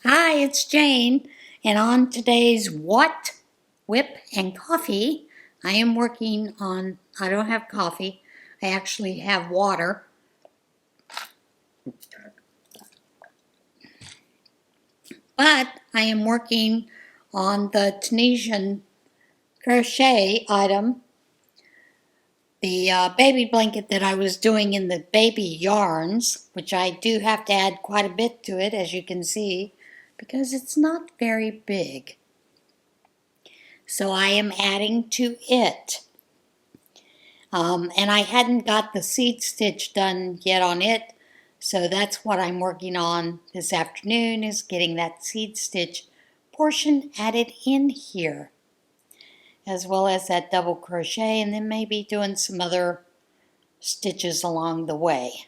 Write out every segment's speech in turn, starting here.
Hi, it's Jane, and on today's WOTWIP and Coffee, I am working on, I don't have coffee, I actually have water. But I am working on the Tunisian crochet item, the baby blanket that I was doing in the baby yarns, which I do have to add quite a bit to it, as you can see, because it's not very big. So I am adding to it. And I hadn't got the seed stitch done yet on it, so that's what I'm working on this afternoon, is getting that seed stitch portion added in here, as well as that double crochet, and then maybe doing some other stitches along the way.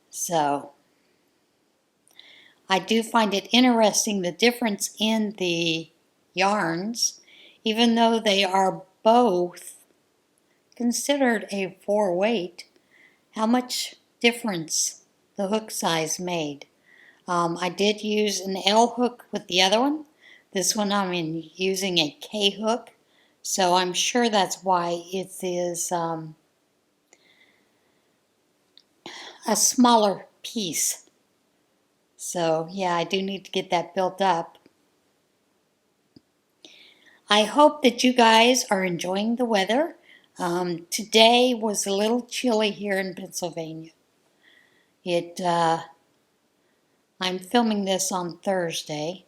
So I do find it interesting, the difference in the yarns, even though they are both considered a 4-weight, how much difference the hook size made. I did use an L hook with the other one. This one I'm using a K hook, so I'm sure that's why it is a smaller piece. So yeah, I do need to get that built up. I hope that you guys are enjoying the weather. Today was a little chilly here in Pennsylvania. I'm filming this on Thursday,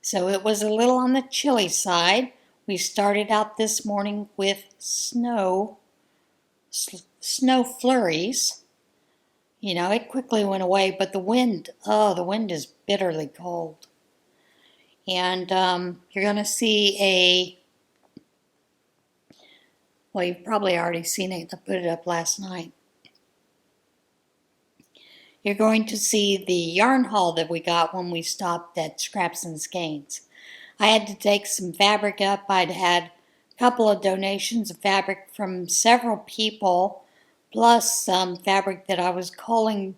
so it was a little on the chilly side. We started out this morning with snow flurries. You know, it quickly went away, but the wind is bitterly cold. And you're going to see well, you've probably already seen it. I put it up last night. You're going to see the yarn haul that we got when we stopped at Scraps and Skeins. I had to take some fabric up. I'd had a couple of donations of fabric from several people, plus some fabric that I was culling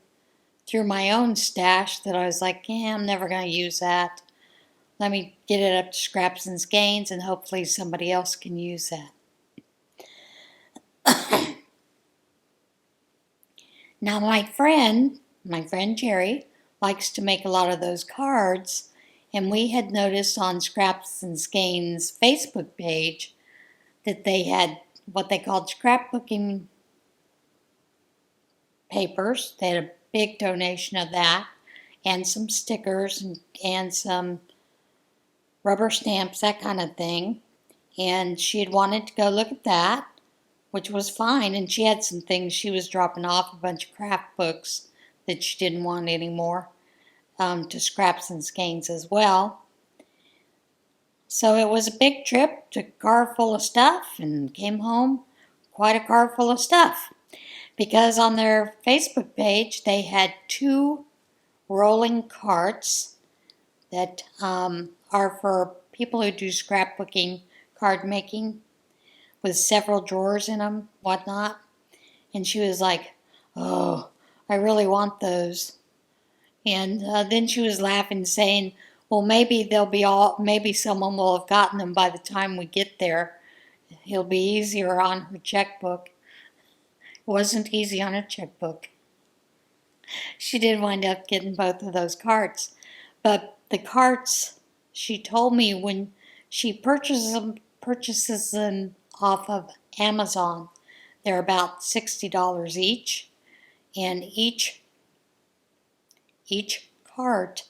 through my own stash that I was like, yeah, I'm never going to use that. Let me get it up to Scraps and Skeins, and hopefully somebody else can use that. Now my friend Jerry likes to make a lot of those cards, and we had noticed on Scraps and Skeins' Facebook page that they had what they called scrapbooking papers. They had a big donation of that, and some stickers and some rubber stamps, that kind of thing. And she had wanted to go look at that, which was fine, and she had some things she was dropping off, a bunch of craft books that she didn't want anymore, to Scraps and Skeins as well. So it was a big trip, took a car full of stuff, and came home quite a car full of stuff. Because on their Facebook page, they had 2 rolling carts that are for people who do scrapbooking, card making, with several drawers in them, whatnot. And she was like, oh, I really want those. And then she was laughing, saying, well, maybe maybe someone will have gotten them by the time we get there. It'll be easier on her checkbook. It wasn't easy on her checkbook. She did wind up getting both of those carts. But the carts, she told me, when she purchases them off of Amazon, they're about $60 each, and each cart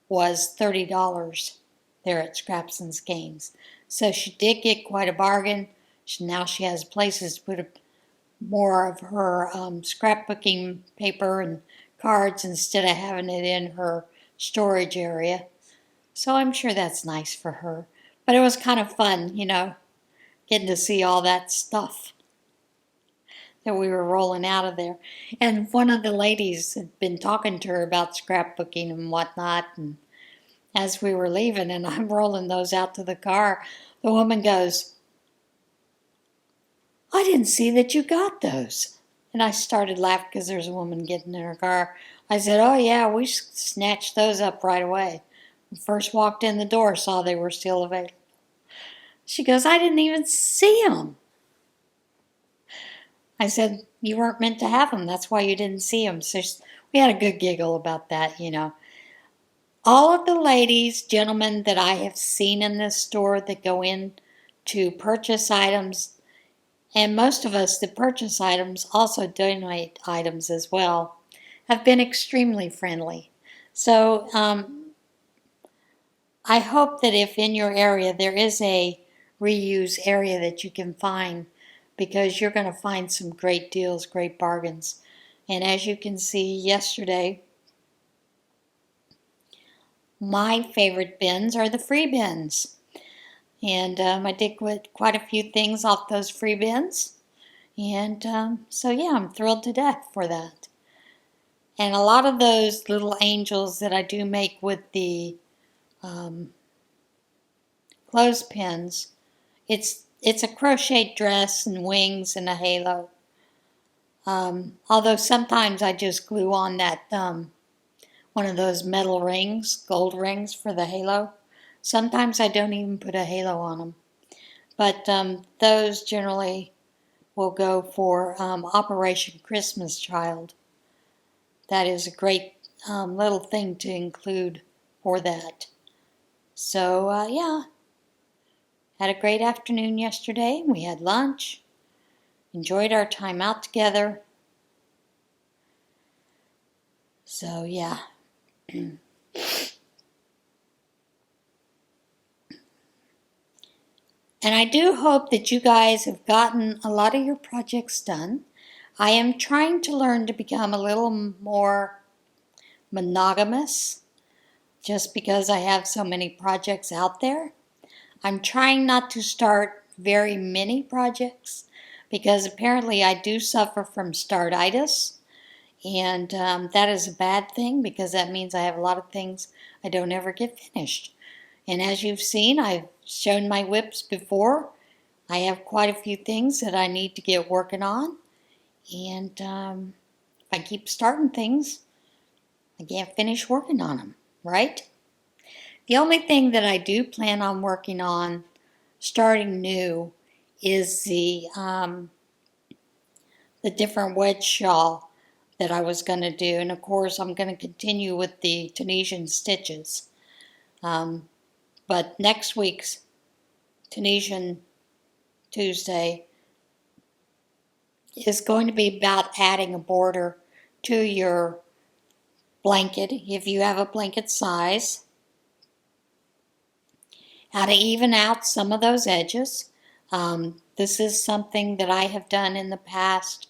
was $30 there at Scraps and Skeins. So she did get quite a bargain. Now she has places to put more of her scrapbooking paper and cards instead of having it in her storage area. So I'm sure that's nice for her. But it was kind of fun, you know, getting to see all that stuff that we were rolling out of there. And one of the ladies had been talking to her about scrapbooking and whatnot, and as we were leaving and I'm rolling those out to the car, the woman goes, I didn't see that you got those. And I started laughing because there's a woman getting in her car. I said, oh yeah, we snatched those up right away. First walked in the door, saw they were still available. She goes, I didn't even see them. I said, you weren't meant to have them. That's why you didn't see them. So we had a good giggle about that, you know. All of the ladies, gentlemen that I have seen in this store that go in to purchase items, and most of us that purchase items also donate items as well, have been extremely friendly. So I hope that if in your area there is a reuse area that you can find, because you're going to find some great deals, great bargains. And as you can see yesterday, my favorite bins are the free bins. And I did quite a few things off those free bins. And so yeah, I'm thrilled to death for that. And a lot of those little angels that I do make with the clothespins, it's a crochet dress and wings and a halo. Although sometimes I just glue on that one of those metal rings, gold rings for the halo. Sometimes I don't even put a halo on them. But those generally will go for Operation Christmas Child. That is a great little thing to include for that. So yeah, had a great afternoon yesterday. We had lunch, enjoyed our time out together. So yeah. And I do hope that you guys have gotten a lot of your projects done. I am trying to learn to become a little more monogamous just because I have so many projects out there. I'm trying not to start very many projects because apparently I do suffer from startitis, and that is a bad thing because that means I have a lot of things I don't ever get finished. And as you've seen, I've shown my whips before. I have quite a few things that I need to get working on, and if I keep starting things, I can't finish working on them, right? The only thing that I do plan on working on, starting new, is the different wedge shawl that I was going to do. And of course, I'm going to continue with the Tunisian stitches. But next week's Tunisian Tuesday is going to be about adding a border to your blanket, if you have a blanket size. How to even out some of those edges. This is something that I have done in the past.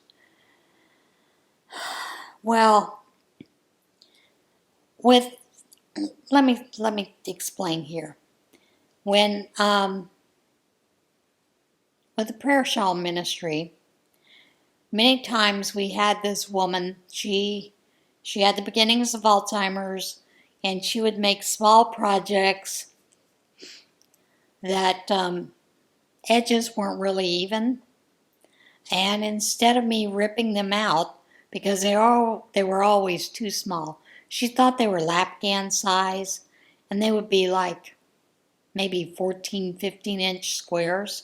Well, with let me explain here. When with the prayer shawl ministry, many times we had this woman. She had the beginnings of Alzheimer's, and she would make small projects that edges weren't really even. And instead of me ripping them out, because they were always too small, she thought they were lapgan size, and they would be like maybe 14, 15-inch squares-ish,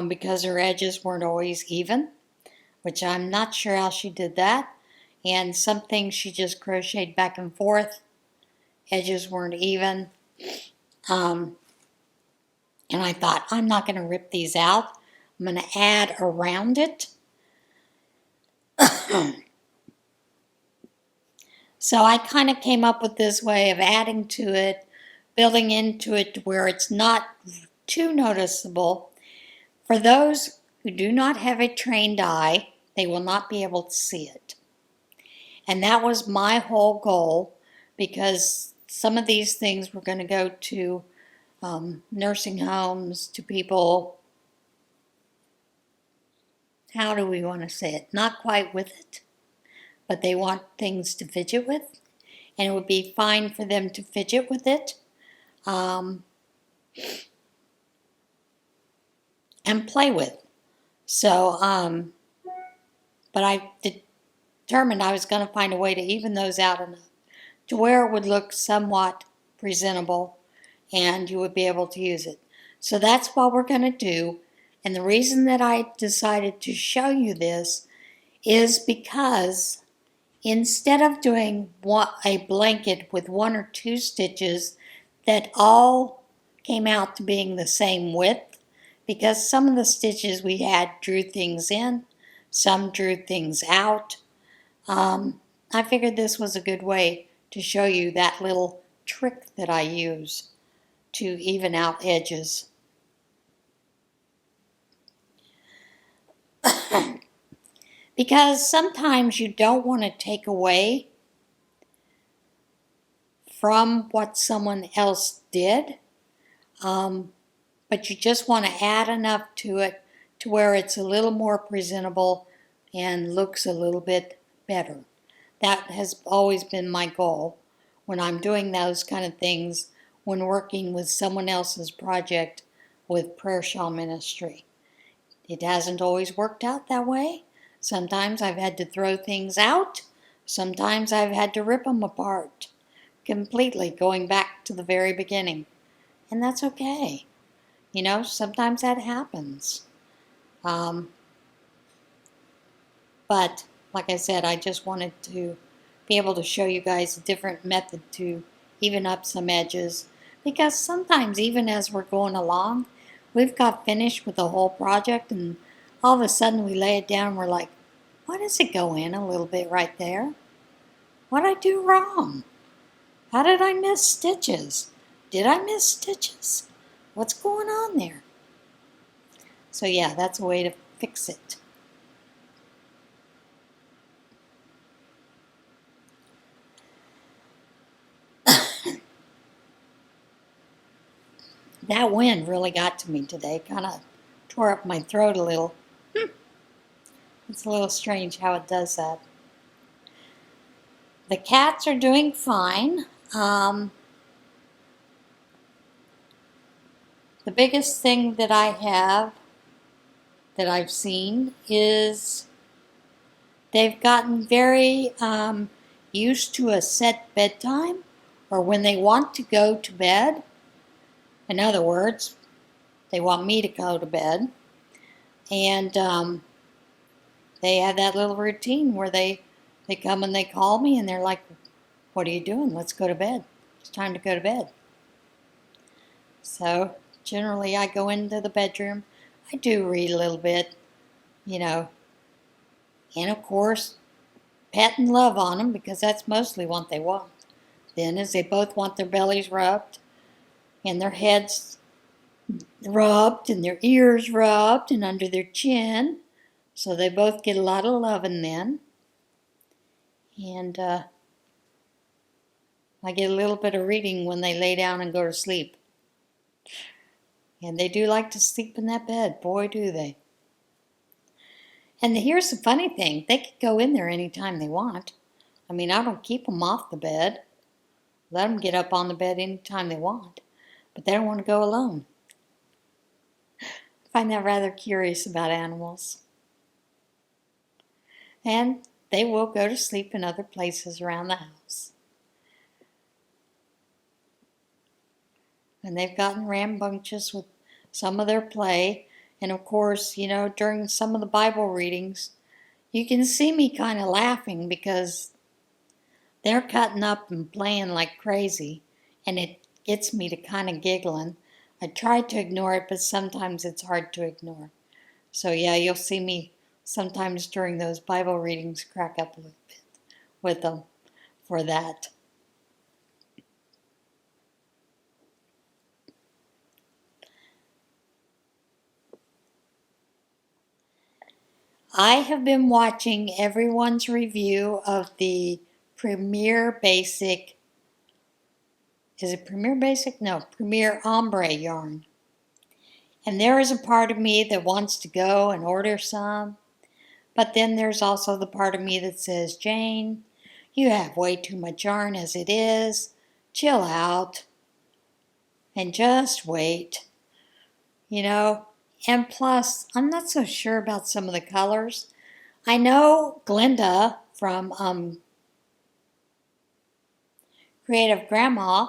because her edges weren't always even, which I'm not sure how she did that. And some things she just crocheted back and forth. Edges weren't even. And I thought, I'm not going to rip these out. I'm going to add around it. So I kind of came up with this way of adding to it, building into it to where it's not too noticeable. For those who do not have a trained eye, they will not be able to see it. And that was my whole goal, because some of these things were going to go to nursing homes, to people, how do we want to say it? Not quite with it, but they want things to fidget with, and it would be fine for them to fidget with it and play with. So, but I determined I was going to find a way to even those out enough to where it would look somewhat presentable and you would be able to use it. So that's what we're going to do. And the reason that I decided to show you this is because instead of doing a blanket with 1 or 2 stitches that all came out to being the same width, because some of the stitches we had drew things in, some drew things out, I figured this was a good way to show you that little trick that I use to even out edges. Because sometimes you don't want to take away from what someone else did, but you just want to add enough to it to where it's a little more presentable and looks a little bit better. That has always been my goal when I'm doing those kind of things when working with someone else's project with prayer shawl ministry. It hasn't always worked out that way. Sometimes I've had to throw things out. Sometimes I've had to rip them apart completely, going back to the very beginning. And that's okay. You know, sometimes that happens. But like I said, I just wanted to be able to show you guys a different method to even up some edges. Because sometimes even as we're going along, we've got finished with the whole project and all of a sudden we lay it down and we're like, why does it go in a little bit right there? What did I do wrong? How did I miss stitches? Did I miss stitches? What's going on there? So yeah, that's a way to fix it. That wind really got to me today. Kind of tore up my throat a little. It's a little strange how it does that. The cats are doing fine. The biggest thing that I have that I've seen is they've gotten very used to a set bedtime, or when they want to go to bed. In other words, they want me to go to bed. And they have that little routine where they come and they call me and they're like, what are you doing? Let's go to bed. It's time to go to bed. So generally I go into the bedroom. I do read a little bit, you know, and of course pet and love on them because that's mostly what they want. Then is they both want their bellies rubbed and their heads rubbed and their ears rubbed and under their chin. So they both get a lot of loving then. And I get a little bit of reading when they lay down and go to sleep. And they do like to sleep in that bed. Boy, do they. And here's the funny thing. They could go in there anytime they want. I mean, I don't keep them off the bed. Let them get up on the bed anytime they want. But they don't want to go alone. I find that rather curious about animals. And they will go to sleep in other places around the house. And they've gotten rambunctious with some of their play. And of course, you know, during some of the Bible readings, you can see me kind of laughing because they're cutting up and playing like crazy. And it gets me to kind of giggling. I try to ignore it, but sometimes it's hard to ignore. So yeah, you'll see me sometimes during those Bible readings crack up a little bit with them for that. I have been watching everyone's review of the Premier Basic, is it Premier Basic? No, Premier Ombre yarn. And there is a part of me that wants to go and order some, but then there's also the part of me that says, Jane, you have way too much yarn as it is. Chill out and just wait, you know. And plus, I'm not so sure about some of the colors. I know Glenda from Creative Grandma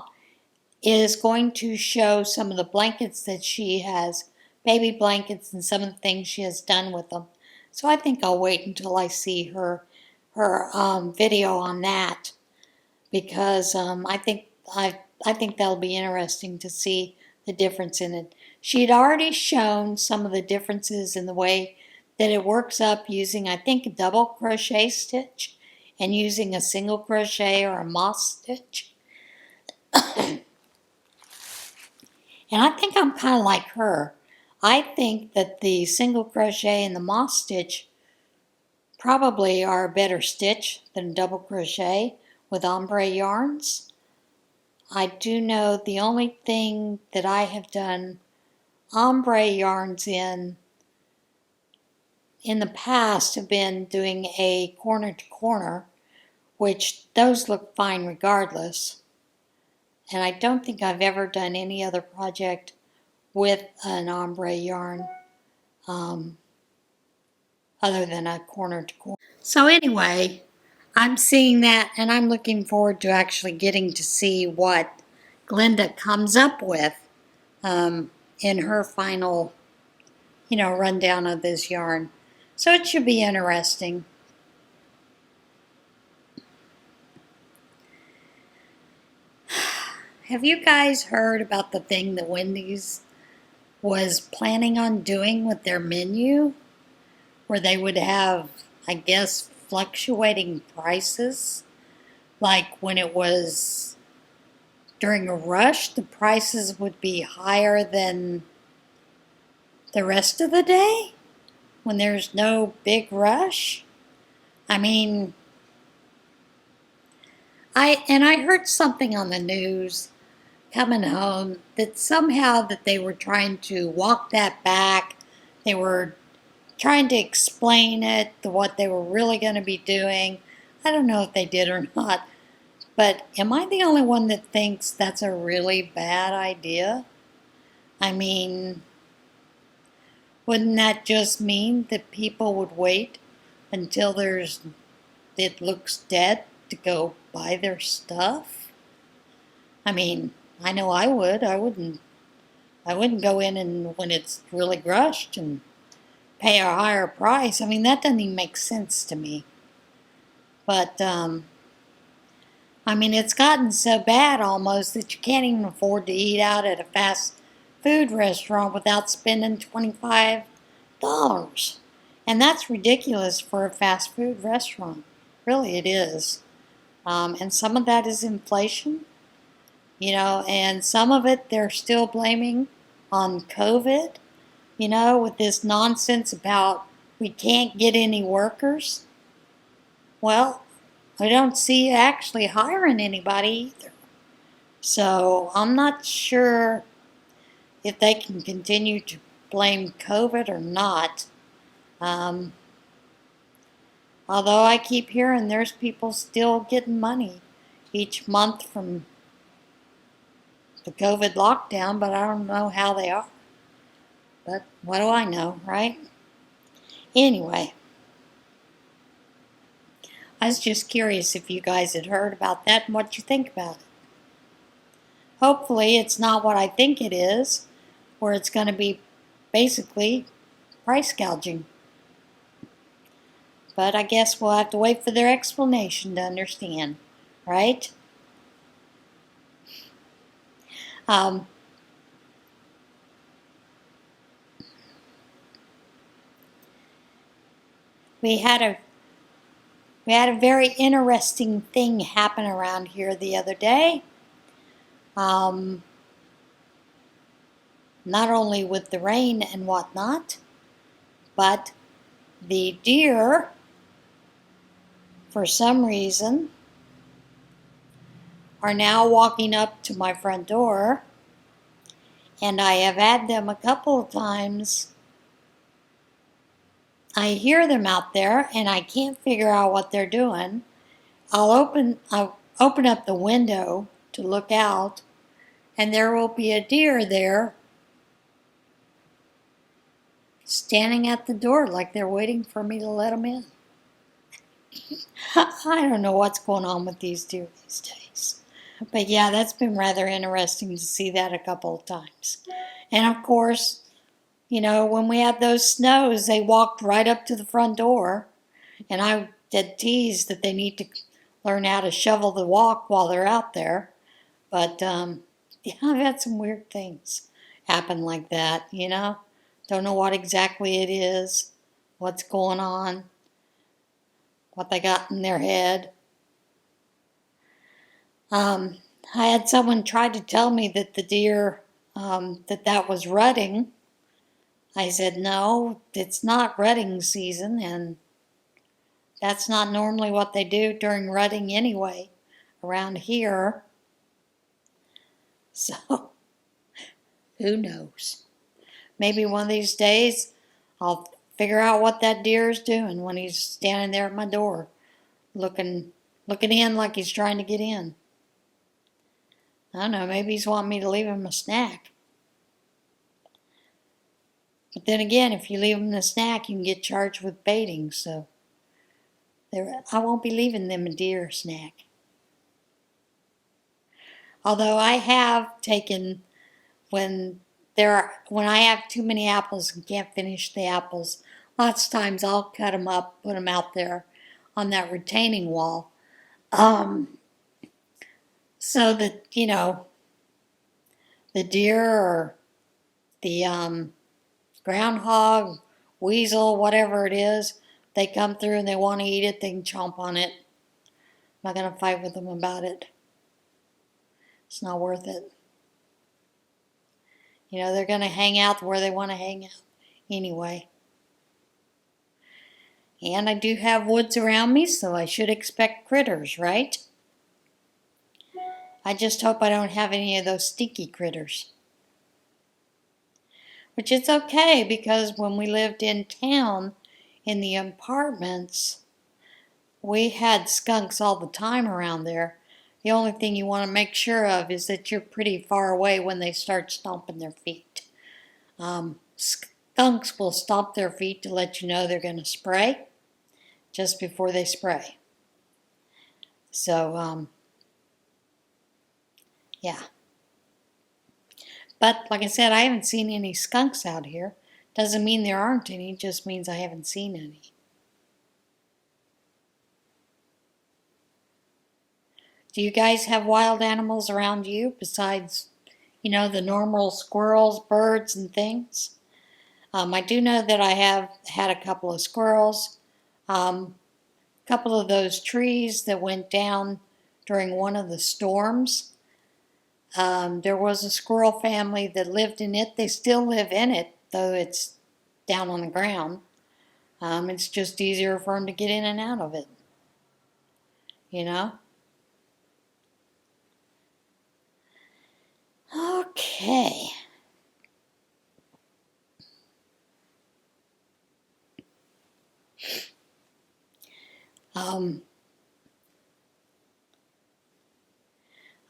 is going to show some of the blankets that she has, baby blankets, and some of the things she has done with them. So I think I'll wait until I see her video on that, because I think that'll be interesting to see the difference in it. She had already shown some of the differences in the way that it works up using, I think, a double crochet stitch and using a single crochet or a moss stitch. And I think I'm kind of like her. I think that the single crochet and the moss stitch probably are a better stitch than double crochet with ombre yarns. I do know the only thing that I have done ombre yarns in the past have been doing a corner to corner, which those look fine regardless. And I don't think I've ever done any other project with an ombre yarn other than a corner to corner. So anyway, I'm seeing that, and I'm looking forward to actually getting to see what Glenda comes up with in her final, rundown of this yarn. So it should be interesting. Have you guys heard about the thing that Wendy's was planning on doing with their menu? Where they would have, I guess, fluctuating prices? Like when it was during a rush, the prices would be higher than the rest of the day when there's no big rush. I mean, I heard something on the news coming home that somehow that they were trying to walk that back. They were trying to explain it, to what they were really going to be doing. I don't know if they did or not, but am I the only one that thinks that's a really bad idea? I mean, wouldn't that just mean that people would wait until it looks dead to go buy their stuff? I mean, I know I would. I wouldn't go in and when it's really rushed and pay a higher price. I mean, that doesn't even make sense to me. But I mean, it's gotten so bad almost that you can't even afford to eat out at a fast food restaurant without spending $25. And that's ridiculous for a fast food restaurant. Really, it is. And some of that is inflation, and some of it they're still blaming on COVID, with this nonsense about we can't get any workers. Well, I don't see you actually hiring anybody either. So I'm not sure if they can continue to blame COVID or not. Although I keep hearing there's people still getting money each month from the COVID lockdown, but I don't know how they are. But what do I know, right? Anyway, I was just curious if you guys had heard about that and what you think about it. Hopefully it's not what I think it is, where it's going to be basically price gouging. But I guess we'll have to wait for their explanation to understand, right? We had a very interesting thing happen around here the other day. Not only with the rain and whatnot, but the deer, for some reason, are now walking up to my front door, and I have had them a couple of times. I hear them out there, and I can't figure out what they're doing. I'll open up the window to look out, and there will be a deer there standing at the door like they're waiting for me to let them in. I don't know what's going on with these deer these days. But yeah, that's been rather interesting to see that a couple of times. And of course, you know, when we had those snows, they walked right up to the front door. And I did tease that they need to learn how to shovel the walk while they're out there. But yeah, I've had some weird things happen like that, you know. Don't know what exactly it is, what's going on, what they got in their head. I had someone try to tell me that the deer, that was rutting. I said, no, it's not rutting season, and that's not normally what they do during rutting anyway around here. So, who knows? Maybe one of these days I'll figure out what that deer is doing when he's standing there at my door, looking in like he's trying to get in. I don't know, maybe he's wanting me to leave him a snack. But then again, if you leave them the snack, you can get charged with baiting, so I won't be leaving them a deer snack. Although I have taken, when I have too many apples and can't finish the apples, lots of times I'll cut them up, put them out there on that retaining wall, so that, you know, the deer or the groundhog, weasel, whatever it is, they come through and they want to eat it, they can chomp on it. I'm not going to fight with them about it. It's not worth it. You know, they're going to hang out where they want to hang out anyway. And I do have woods around me, so I should expect critters, right? I just hope I don't have any of those stinky critters. Which it's okay, because when we lived in town, in the apartments, we had skunks all the time around there. The only thing you want to make sure of is that you're pretty far away when they start stomping their feet. Skunks will stomp their feet to let you know they're going to spray just before they spray. So, yeah. But like I said, I haven't seen any skunks out here. Doesn't mean there aren't any, just means I haven't seen any. Do you guys have wild animals around you besides, you know, the normal squirrels, birds, and things? I do know that I have had a couple of squirrels. A couple of those trees that went down during one of the storms. There was a squirrel family that lived in it. They still live in it, though it's down on the ground. It's just easier for them to get in and out of it. You know? Okay.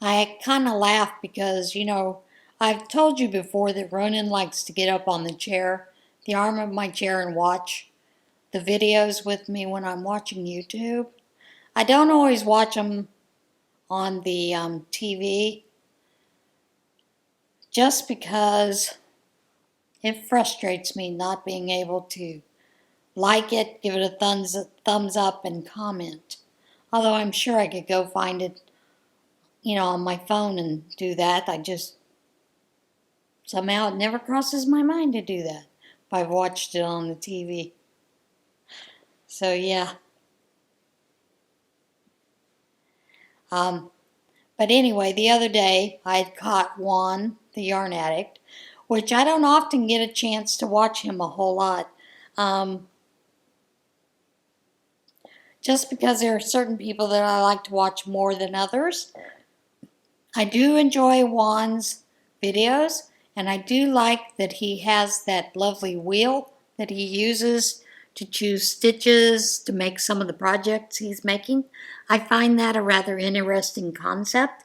I kind of laugh because, you know, I've told you before that Ronan likes to get up on the arm of my chair, and watch the videos with me when I'm watching YouTube. I don't always watch them on the TV, just because it frustrates me not being able to like it, give it a thumbs up, and comment. Although I'm sure I could go find it, you know, on my phone and do that. I just, somehow it never crosses my mind to do that if I've watched it on the TV. So yeah. But anyway, the other day I had caught Juan, the yarn addict, which I don't often get a chance to watch him a whole lot. Just because there are certain people that I like to watch more than others. I do enjoy Juan's videos, and I do like that he has that lovely wheel that he uses to choose stitches to make some of the projects he's making. I find that a rather interesting concept.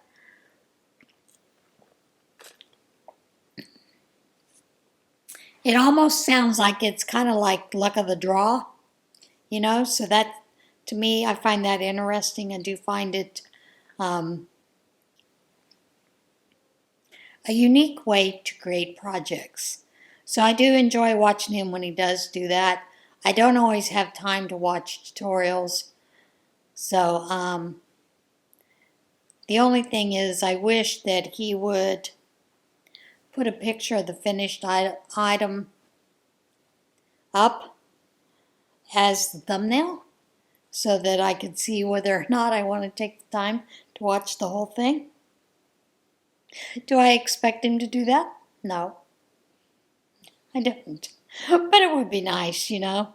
It almost sounds like it's kind of like luck of the draw, you know, so to me, I find that interesting. I do find it a unique way to create projects. So I do enjoy watching him when he does do that. I don't always have time to watch tutorials. So the only thing is I wish that he would put a picture of the finished item up as the thumbnail so that I could see whether or not I want to take the time to watch the whole thing. Do I expect him to do that? No, I don't. But it would be nice, you know.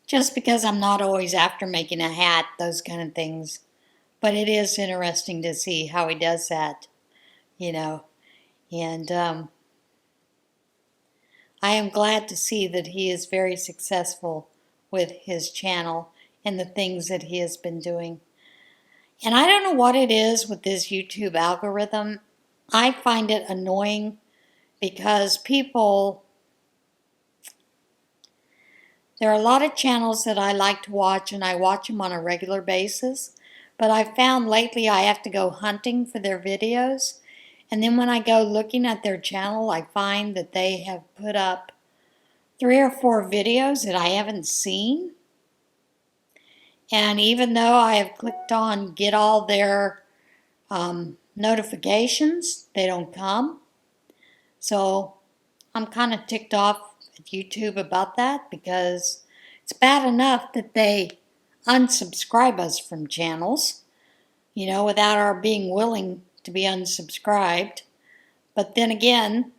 Just because I'm not always after making a hat, those kind of things. But it is interesting to see how he does that, you know. And I am glad to see that he is very successful with his channel and the things that he has been doing. And I don't know what it is with this YouTube algorithm. I find it annoying because there are a lot of channels that I like to watch and I watch them on a regular basis. But I've found lately I have to go hunting for their videos. And then when I go looking at their channel, I find that they have put up 3 or 4 videos that I haven't seen. And even though I have clicked on get all their notifications, they don't come. So I'm kind of ticked off at YouTube about that because it's bad enough that they unsubscribe us from channels, you know, without our being willing to be unsubscribed. But then again,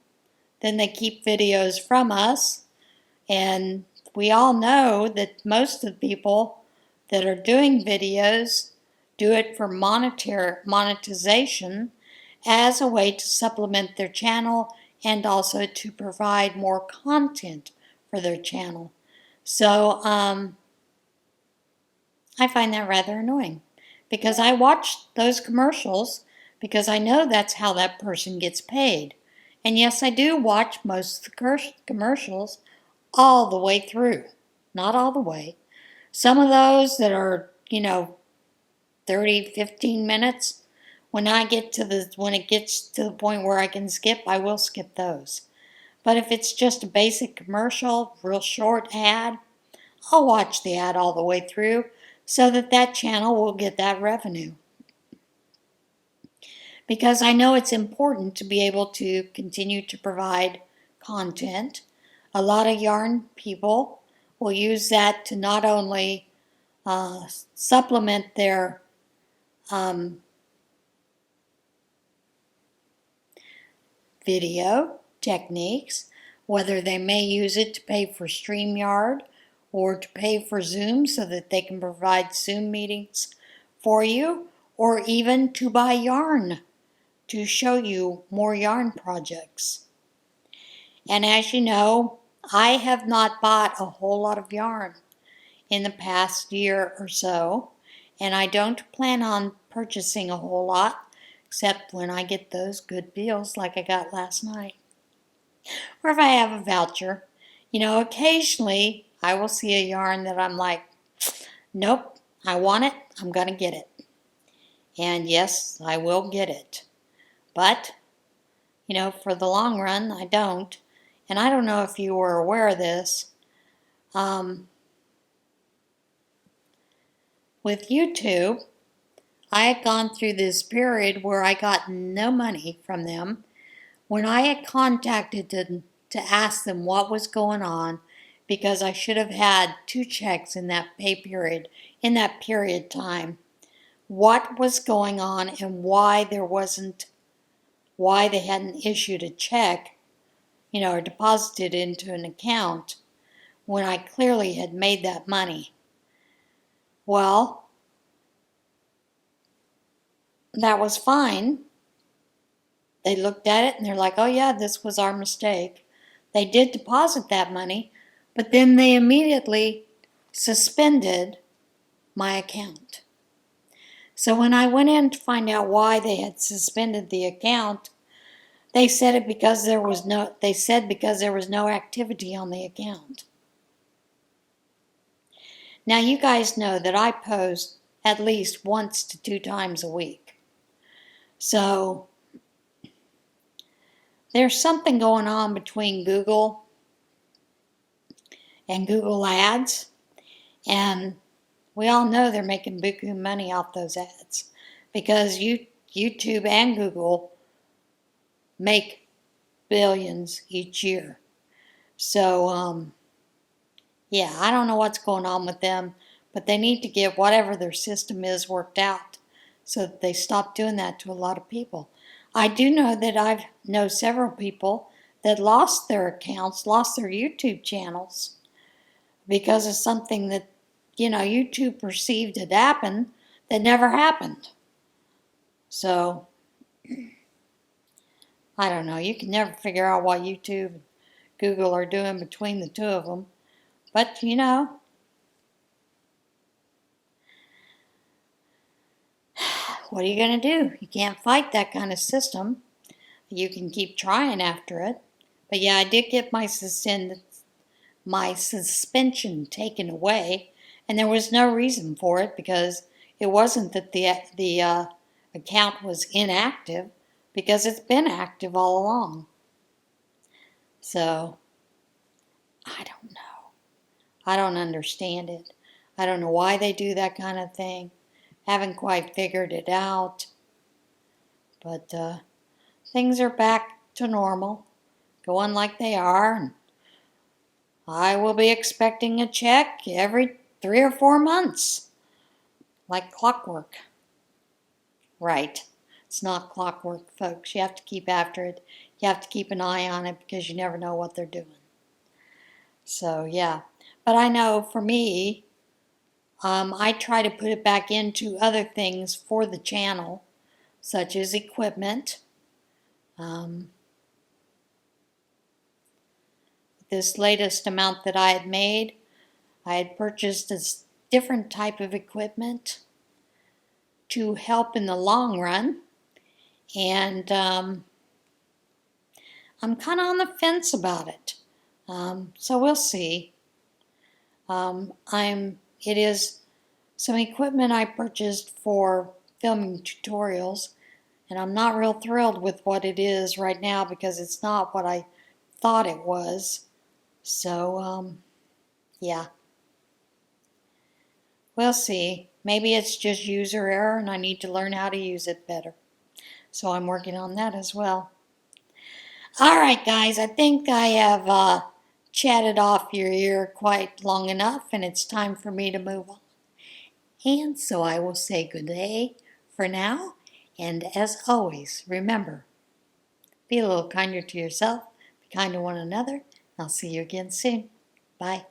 then they keep videos from us. And we all know that most of the people that are doing videos do it for monetization as a way to supplement their channel and also to provide more content for their channel. So I find that rather annoying because I watch those commercials because I know that's how that person gets paid. And yes, I do watch most of the commercials all the way through. Not all the way. Some of those that are, you know, 30, 15 minutes, when it gets to the point where I can skip, I will skip those. But if it's just a basic commercial, real short ad, I'll watch the ad all the way through so that that channel will get that revenue. Because I know it's important to be able to continue to provide content. A lot of yarn people will use that to not only supplement their video techniques, whether they may use it to pay for StreamYard or to pay for Zoom so that they can provide Zoom meetings for you, or even to buy yarn to show you more yarn projects. And as you know, I have not bought a whole lot of yarn in the past year or so, and I don't plan on purchasing a whole lot except when I get those good deals like I got last night. Or if I have a voucher. You know, occasionally I will see a yarn that I'm like, nope, I want it, I'm going to get it. And yes, I will get it. But, you know, for the long run, I don't. And I don't know if you were aware of this. With YouTube, I had gone through this period where I got no money from them. When I had contacted them to ask them what was going on, because I should have had 2 checks in that pay period, in that period time, what was going on and why they hadn't issued a check, you know, or deposited into an account when I clearly had made that money. Well, that was fine. They looked at it and they're like, oh yeah, this was our mistake. They did deposit that money, but then they immediately suspended my account. So when I went in to find out why they had suspended the account, they said because there was no activity on the account. Now you guys know that I post at least once to 2 times a week. So there's something going on between Google and Google Ads, and we all know they're making buku money off those ads because YouTube and Google make billions each year. So, yeah, I don't know what's going on with them, but they need to get whatever their system is worked out so that they stop doing that to a lot of people. I do know that I know several people that lost their accounts, lost their YouTube channels because of something that, YouTube perceived had happened that never happened. So, I don't know. You can never figure out what YouTube and Google are doing between the two of them. But, what are you going to do? You can't fight that kind of system. You can keep trying after it. But yeah, I did get my suspension taken away, and there was no reason for it because it wasn't that the account was inactive, because it's been active all along. So, I don't know. I don't understand it. I don't know why they do that kind of thing. Haven't quite figured it out. But things are back to normal, going like they are. And I will be expecting a check every 3 or 4 months, like clockwork. Right. It's not clockwork, folks. You have to keep after it. You have to keep an eye on it because you never know what they're doing. So, yeah. But I know for me, I try to put it back into other things for the channel, such as equipment. This latest amount that I had made, I had purchased a different type of equipment to help in the long run. And I'm kind of on the fence about it. So we'll see. It is some equipment I purchased for filming tutorials, and I'm not real thrilled with what it is right now because it's not what I thought it was. So, yeah. We'll see. Maybe it's just user error and I need to learn how to use it better. So I'm working on that as well. Alright guys, I think I have chatted off your ear quite long enough, and it's time for me to move on. And so I will say good day for now, and as always, remember, be a little kinder to yourself, be kind to one another, and I'll see you again soon. Bye.